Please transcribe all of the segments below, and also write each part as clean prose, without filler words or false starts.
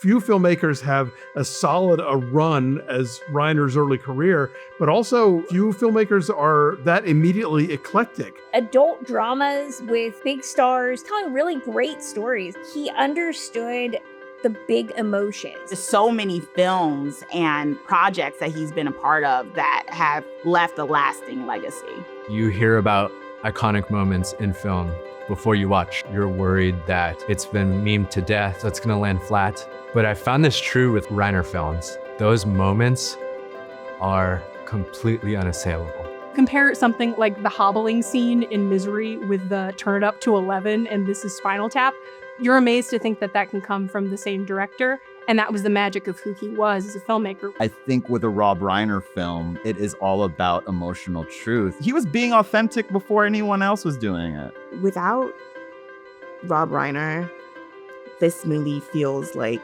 few filmmakers have as solid a run as Reiner's early career, but also few filmmakers are that immediately eclectic. Adult dramas with big stars telling really great stories. He understood the big emotions. There's so many films and projects that he's been a part of that have left a lasting legacy. You hear about iconic moments in film before you watch. You're worried that it's been memed to death, so it's gonna land flat. But I found this true with Reiner films. Those moments are completely unassailable. Compare something like the hobbling scene in Misery with the Turn It Up to 11 and This Is Spinal Tap. You're amazed to think that that can come from the same director, and that was the magic of who he was as a filmmaker. I think with a Rob Reiner film, it is all about emotional truth. He was being authentic before anyone else was doing it. Without Rob Reiner, this movie feels like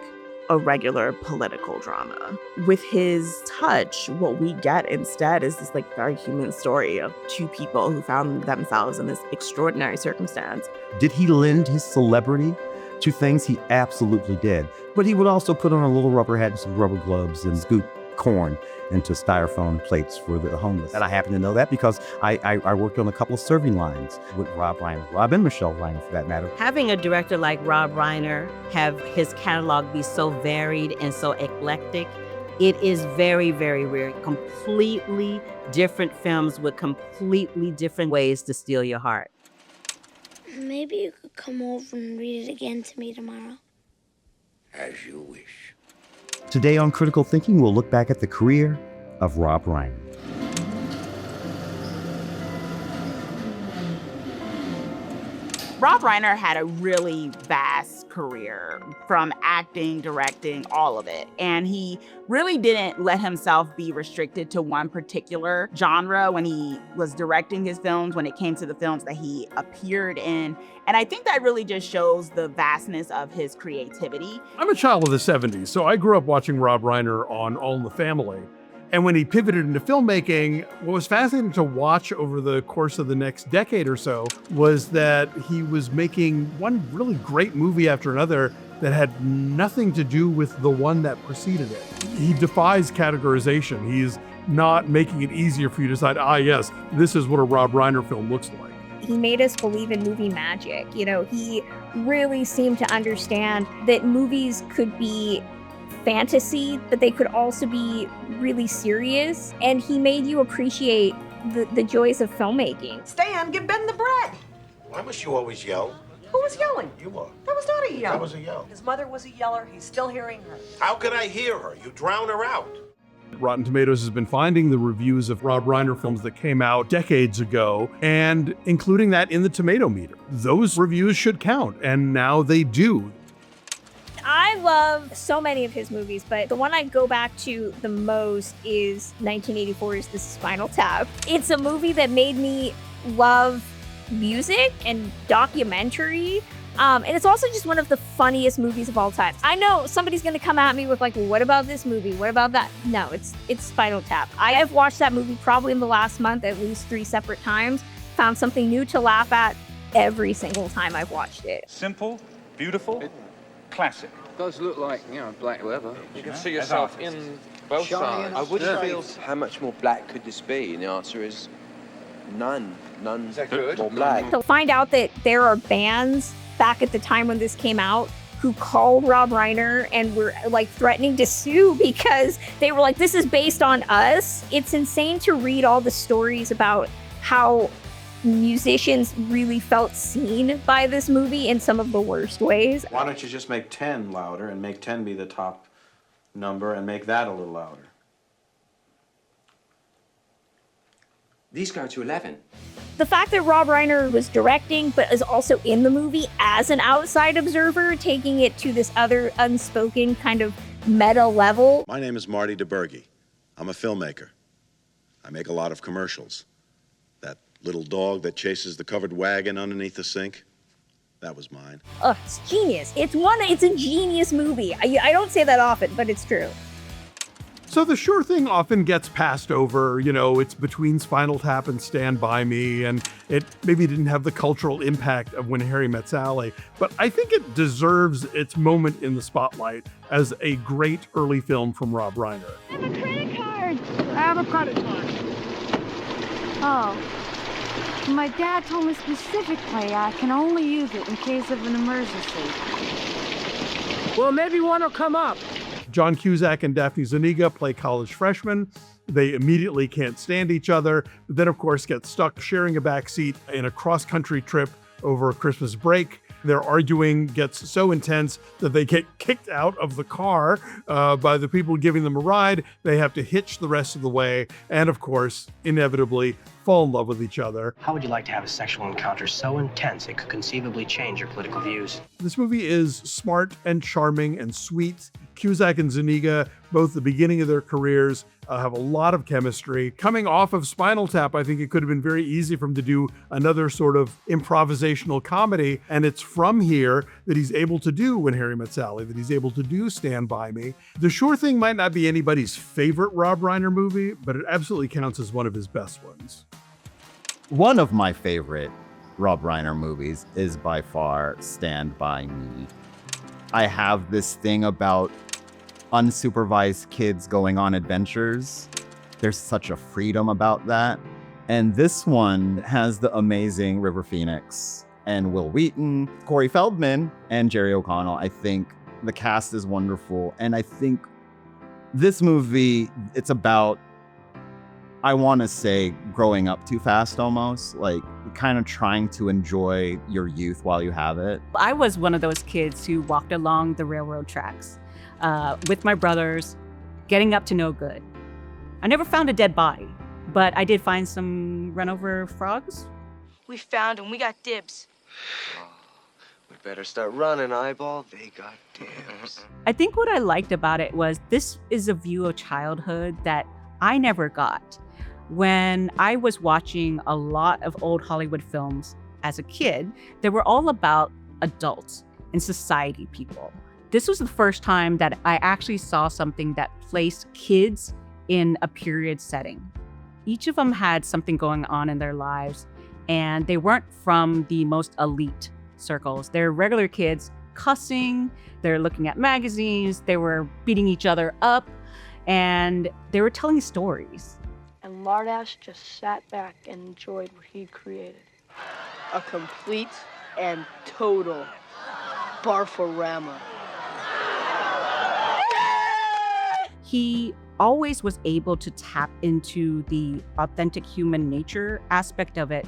a regular political drama. With his touch, what we get instead is this like very human story of two people who found themselves in this extraordinary circumstance. Did he lend his celebrity to things? He absolutely did. But he would also put on a little rubber hat and some rubber gloves and scoop corn into styrofoam plates for the homeless. And I happen to know that because I worked on a couple of serving lines with Rob Reiner, Rob and Michelle Reiner for that matter. Having a director like Rob Reiner have his catalog be so varied and so eclectic, it is very, very rare. Completely different films with completely different ways to steal your heart. Maybe you could come over and read it again to me tomorrow. As you wish. Today on Critical Thinking, we'll look back at the career of Rob Reiner. Rob Reiner had a really vast career, from acting, directing, all of it. And he really didn't let himself be restricted to one particular genre when he was directing his films, when it came to the films that he appeared in. And I think that really just shows the vastness of his creativity. I'm a child of the 70s, so I grew up watching Rob Reiner on All in the Family. And when he pivoted into filmmaking, what was fascinating to watch over the course of the next decade or so was that he was making one really great movie after another that had nothing to do with the one that preceded it. He defies categorization. He's not making it easier for you to decide, yes, this is what a Rob Reiner film looks like. He made us believe in movie magic. You know, he really seemed to understand that movies could be fantasy, but they could also be really serious. And he made you appreciate the joys of filmmaking. Stan, give Ben the bread. Why must you always yell? Who was yelling? You were. That was not a yell. That was a yell. His mother was a yeller. He's still hearing her. How could I hear her? You drown her out. Rotten Tomatoes has been finding the reviews of Rob Reiner films that came out decades ago and including that in the Tomatometer. Those reviews should count, and now they do. I love so many of his movies, but the one I go back to the most is 1984's This Is Spinal Tap. It's a movie that made me love music and documentary. And it's also just one of the funniest movies of all time. I know somebody's gonna come at me with like, well, what about this movie? What about that? No, it's Spinal Tap. I have watched that movie probably in the last month at least 3 separate times, found something new to laugh at every single time I've watched it. Simple, beautiful, classic. It does look like, black leather. You can see yourself in both sides. I would say, how much more black could this be? And the answer is none. None more black. To find out that there are bands back at the time when this came out who called Rob Reiner and were like threatening to sue because they were like, this is based on us. It's insane to read all the stories about how musicians really felt seen by this movie in some of the worst ways. Why don't you just make 10 louder and make 10 be the top number and make that a little louder? These go to 11. The fact that Rob Reiner was directing but is also in the movie as an outside observer, taking it to this other unspoken kind of meta level. My name is Marty DeBerge. I'm a filmmaker. I make a lot of commercials. That little dog that chases the covered wagon underneath the sink, that was mine. It's genius. It's a genius movie. I don't say that often, but it's true. So the sure thing often gets passed over, it's between Spinal Tap and Stand By Me, and it maybe didn't have the cultural impact of When Harry Met Sally, but I think it deserves its moment in the spotlight as a great early film from Rob Reiner. I have a credit card. I have a credit card. Oh. My dad told me specifically I can only use it in case of an emergency. Well, maybe one will come up. John Cusack and Daphne Zuniga play college freshmen. They immediately can't stand each other, but then of course get stuck sharing a backseat in a cross-country trip over Christmas break. Their arguing gets so intense that they get kicked out of the car by the people giving them a ride. They have to hitch the rest of the way, and of course, inevitably, fall in love with each other. How would you like to have a sexual encounter so intense it could conceivably change your political views? This movie is smart and charming and sweet. Cusack and Zuniga, both the beginning of their careers, have a lot of chemistry. Coming off of Spinal Tap, I think it could have been very easy for him to do another sort of improvisational comedy, and it's from here that he's able to do When Harry Met Sally, that he's able to do Stand By Me. The Sure Thing might not be anybody's favorite Rob Reiner movie, but it absolutely counts as one of his best ones. One of my favorite Rob Reiner movies is by far Stand By Me. I have this thing about unsupervised kids going on adventures. There's such a freedom about that. And this one has the amazing River Phoenix and Will Wheaton, Corey Feldman, and Jerry O'Connell. I think the cast is wonderful. And I think this movie, it's about, I want to say, growing up too fast almost, like kind of trying to enjoy your youth while you have it. I was one of those kids who walked along the railroad tracks with my brothers, getting up to no good. I never found a dead body, but I did find some run-over frogs. We found them. We got dibs. Oh, we better start running, Eyeball. They got dibs. I think what I liked about it was this is a view of childhood that I never got. When I was watching a lot of old Hollywood films as a kid, they were all about adults and society people. This was the first time that I actually saw something that placed kids in a period setting. Each of them had something going on in their lives, and they weren't from the most elite circles. They're regular kids cussing, they're looking at magazines, they were beating each other up, and they were telling stories. And Lardass just sat back and enjoyed what he'd created. A complete and total barforama. He always was able to tap into the authentic human nature aspect of it,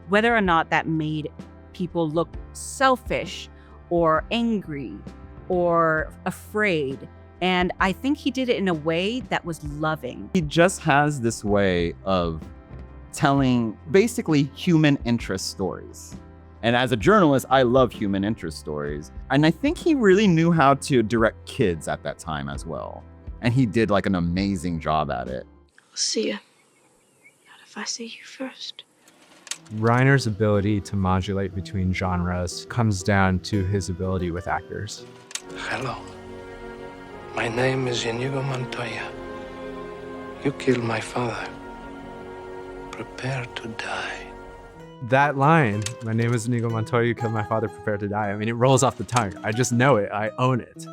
whether or not that made people look selfish or angry or afraid. And I think he did it in a way that was loving. He just has this way of telling basically human interest stories. And as a journalist, I love human interest stories. And I think he really knew how to direct kids at that time as well. And he did like an amazing job at it. I'll see you. Not if I see you first. Reiner's ability to modulate between genres comes down to his ability with actors. Hello. My name is Inigo Montoya. You killed my father. Prepare to die. That line, my name is Inigo Montoya, you killed my father, prepare to die. I mean, it rolls off the tongue. I just know it. I own it.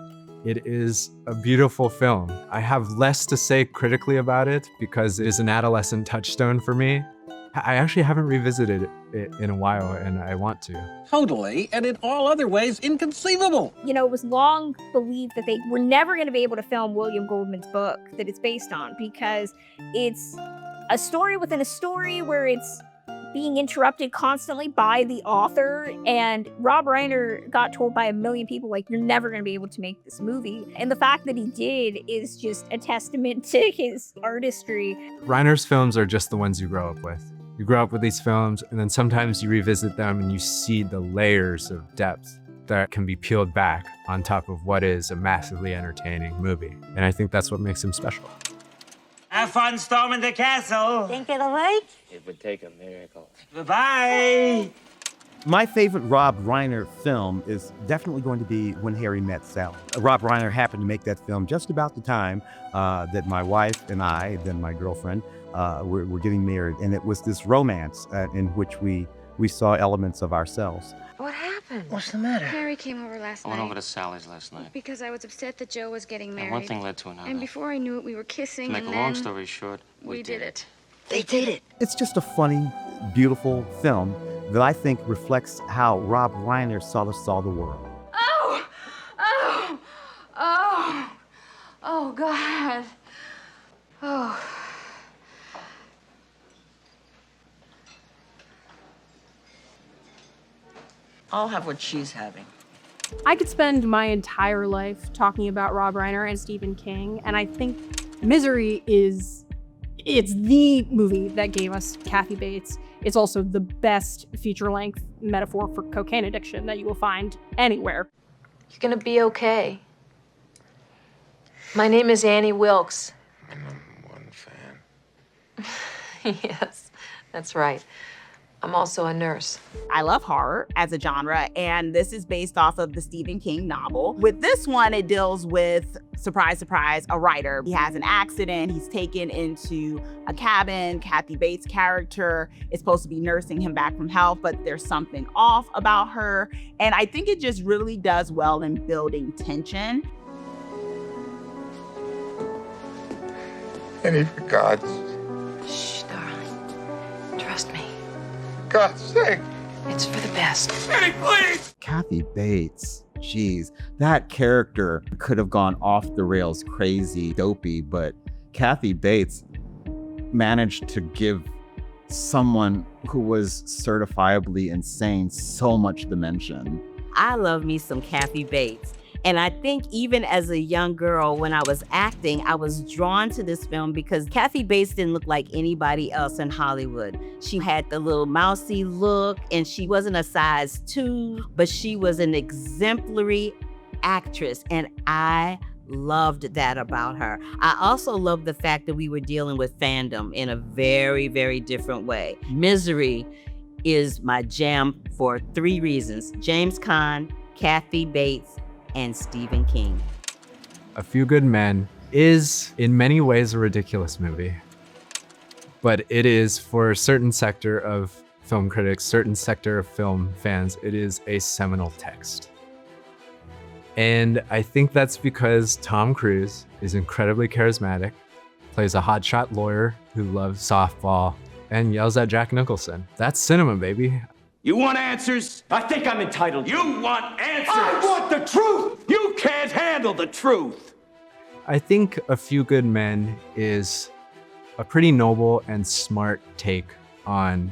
It is a beautiful film. I have less to say critically about it because it is an adolescent touchstone for me. I actually haven't revisited it in a while, and I want to. Totally, and in all other ways, inconceivable. It was long believed that they were never going to be able to film William Goldman's book that it's based on because it's a story within a story where it's being interrupted constantly by the author. And Rob Reiner got told by a million people, like, you're never going to be able to make this movie. And the fact that he did is just a testament to his artistry. Reiner's films are just the ones you grow up with. You grow up with these films, and then sometimes you revisit them and you see the layers of depth that can be peeled back on top of what is a massively entertaining movie. And I think that's what makes him special. Have fun storming the castle. Think it'll work? It would take a miracle. Bye-bye. My favorite Rob Reiner film is definitely going to be When Harry Met Sally. Rob Reiner happened to make that film just about the time that my wife and I, then my girlfriend, were getting married. And it was this romance in which we saw elements of ourselves. What happened? What's the matter? Harry came over last I night. went over to Sally's last night. Because I was upset that Joe was getting married. And one thing led to another. And before I knew it, we were kissing. To make and a long then story short, we did it. They did it. It's just a funny, beautiful film that I think reflects how Rob Reiner saw the world. Oh! Oh! Oh! Oh, God. Oh. I'll have what she's having. I could spend my entire life talking about Rob Reiner and Stephen King, and I think Misery it's the movie that gave us Kathy Bates. It's also the best feature-length metaphor for cocaine addiction that you will find anywhere. You're gonna be okay. My name is Annie Wilkes. I'm number one fan. Yes, that's right. I'm also a nurse. I love horror as a genre, and this is based off of the Stephen King novel. With this one, it deals with, surprise, surprise, a writer. He has an accident. He's taken into a cabin. Kathy Bates' character is supposed to be nursing him back from health, but there's something off about her. And I think it just really does well in building tension. Annie, for God's... Shh, darling. Trust me. God's sake. It's for the best. Annie, please! Kathy Bates, geez, that character could have gone off the rails crazy, dopey, but Kathy Bates managed to give someone who was certifiably insane so much dimension. I love me some Kathy Bates. And I think even as a young girl, when I was acting, I was drawn to this film because Kathy Bates didn't look like anybody else in Hollywood. She had the little mousy look, and she wasn't a size 2, but she was an exemplary actress, and I loved that about her. I also loved the fact that we were dealing with fandom in a very, very different way. Misery is my jam for 3 reasons: James Caan, Kathy Bates, and Stephen King. A Few Good Men is in many ways a ridiculous movie, but it is, for a certain sector of film critics, certain sector of film fans, it is a seminal text. And I think that's because Tom Cruise is incredibly charismatic, plays a hotshot lawyer who loves softball, and yells at Jack Nicholson. That's cinema, baby. You want answers? I think I'm entitled. You want answers? I want the truth! You can't handle the truth! I think A Few Good Men is a pretty noble and smart take on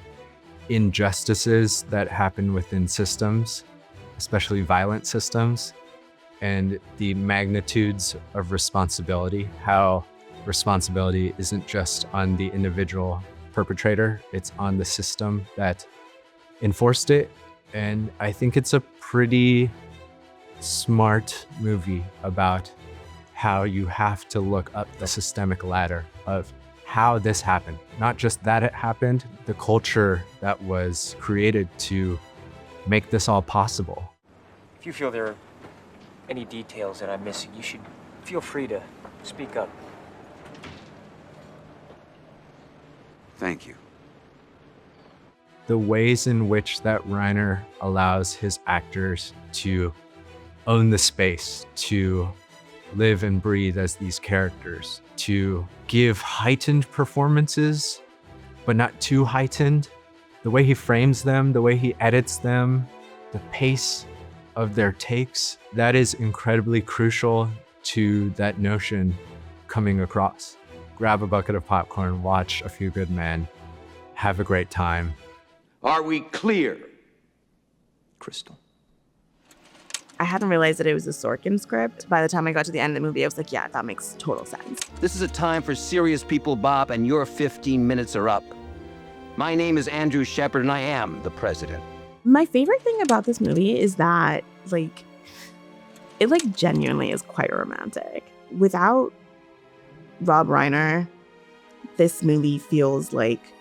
injustices that happen within systems, especially violent systems, and the magnitudes of responsibility, how responsibility isn't just on the individual perpetrator, it's on the system that enforced it. And I think it's a pretty smart movie about how you have to look up the systemic ladder of how this happened. Not just that it happened, the culture that was created to make this all possible. If you feel there are any details that I'm missing, you should feel free to speak up. Thank you. The ways in which that Reiner allows his actors to own the space, to live and breathe as these characters, to give heightened performances, but not too heightened. The way he frames them, the way he edits them, the pace of their takes, that is incredibly crucial to that notion coming across. Grab a bucket of popcorn, watch A Few Good Men, have a great time. Are we clear? Crystal. I hadn't realized that it was a Sorkin script. By the time I got to the end of the movie, I was like, yeah, that makes total sense. This is a time for serious people, Bob, and your 15 minutes are up. My name is Andrew Shepard, and I am the president. My favorite thing about this movie is that, it genuinely is quite romantic. Without Rob Reiner, this movie feels like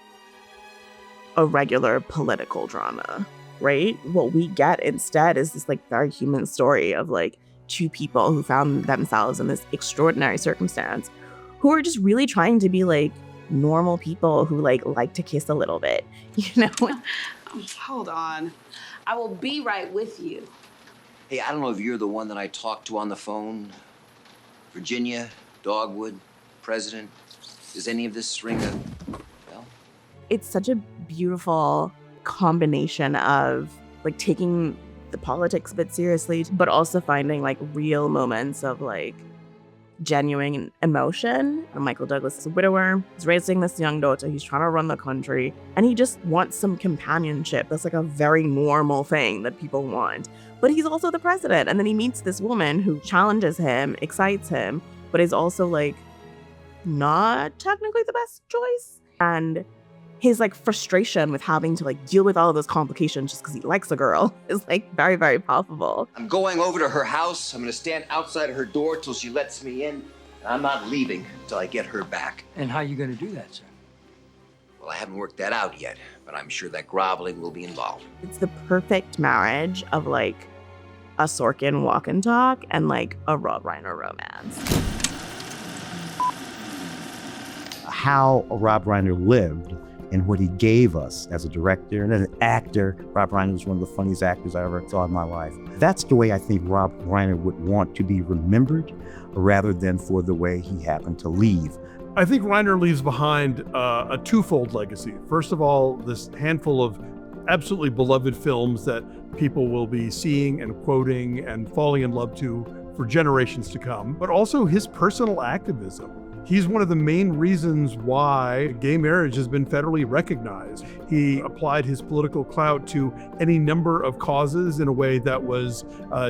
a regular political drama. right? What we get instead is this like very human story of like two people who found themselves in this extraordinary circumstance, who are just really trying to be like normal people who like to kiss a little bit, you know? Hold on. I will be right with you. Hey, I don't know if you're the one that I talked to on the phone. Virginia, Dogwood, President. Does any of this ring a bell? It's such a beautiful combination of like taking the politics a bit seriously, but also finding like real moments of like genuine emotion. And Michael Douglas is a widower. He's raising this young daughter. He's trying to run the country. And he just wants some companionship. That's like a very normal thing that people want. But he's also the president. And then he meets this woman who challenges him, excites him, but is also like not technically the best choice. And his like frustration with having to like deal with all of those complications just because he likes a girl is like very, very palpable. I'm going over to her house. I'm going to stand outside her door till she lets me in. And I'm not leaving until I get her back. And how are you going to do that, sir? Well, I haven't worked that out yet, but I'm sure that groveling will be involved. It's the perfect marriage of like a Sorkin walk and talk and like a Rob Reiner romance. How Rob Reiner lived and what he gave us as a director and as an actor. Rob Reiner was one of the funniest actors I ever saw in my life. That's the way I think Rob Reiner would want to be remembered rather than for the way he happened to leave. I think Reiner leaves behind a twofold legacy. First of all, this handful of absolutely beloved films that people will be seeing and quoting and falling in love to for generations to come, but also his personal activism. He's one of the main reasons why gay marriage has been federally recognized. He applied his political clout to any number of causes in a way that was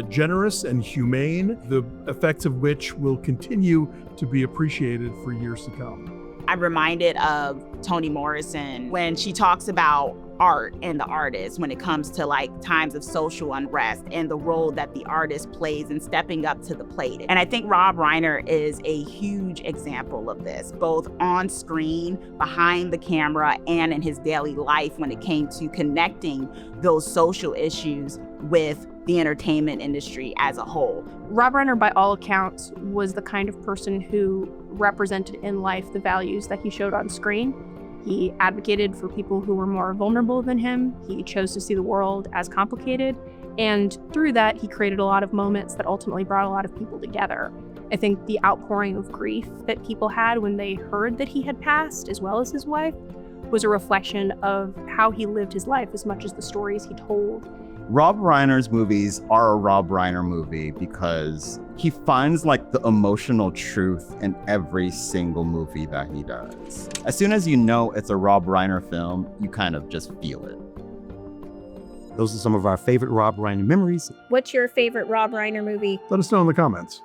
generous and humane, the effects of which will continue to be appreciated for years to come. I'm reminded of Toni Morrison when she talks about art and the artist when it comes to like times of social unrest and the role that the artist plays in stepping up to the plate. And I think Rob Reiner is a huge example of this, both on screen, behind the camera, and in his daily life when it came to connecting those social issues with the entertainment industry as a whole. Rob Reiner, by all accounts, was the kind of person who represented in life the values that he showed on screen. He advocated for people who were more vulnerable than him. He chose to see the world as complicated. And through that, he created a lot of moments that ultimately brought a lot of people together. I think the outpouring of grief that people had when they heard that he had passed, as well as his wife, was a reflection of how he lived his life as much as the stories he told. Rob Reiner's movies are a Rob Reiner movie because he finds like the emotional truth in every single movie that he does. As soon as you know it's a Rob Reiner film, you kind of just feel it. Those are some of our favorite Rob Reiner memories. What's your favorite Rob Reiner movie? Let us know in the comments.